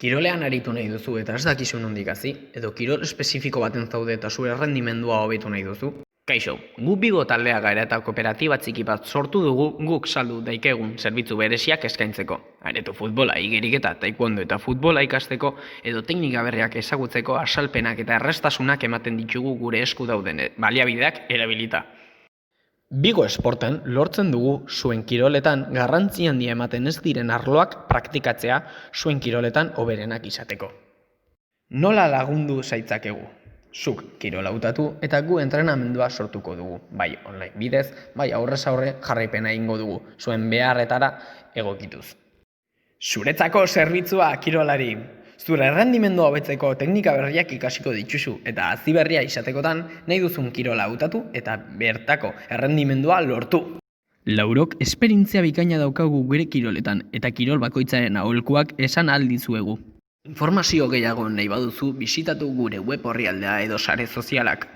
Kirolean aritu nahi duzu eta ez dakizu nondik hasi, edo kirol espezifiko baten zaude eta zure errendimendua hobetu nahi duzu? Kaixo, gu Bigo taldea gara eta kooperatiba txiki bat sortu dugu guk saldu daikegun zerbitzu bereziak eskaintzeko. Areto futbola, igeriketa, taekwondo eta futbola ikasteko edo teknika berriak ezagutzeko azalpenak eta erraztasunak ematen ditugu gure esku dauden baliabideak erabilita. Bigo Esporten lortzen dugu zuen kiroletan garrantzi handia ematen ez diren arloak praktikatzea zuen kiroletan hoberenak izateko. Nola lagundu zaitzakegu? Zuk kirola hautatu eta gu entrenamendua sortuko dugu, bai online bidez, bai aurrez aurre jarraipena egingo dugu, zuen beharretara egokituz. Zuretzako zerbitzua kirolari! Zure errendimendua hobetzeko teknika berriak ikasiko dituzu eta hazi berria izatekotan nahi duzun kirola hautatu eta bertako errendimendua lortu. Laurok esperientzia bikaina daukagu gure kiroletan eta kirol bakoitzaren aholkuak esan ahal dizuegu. Informazio gehiago nahi baduzu bisitatu gure web orrialdea edo sare sozialak.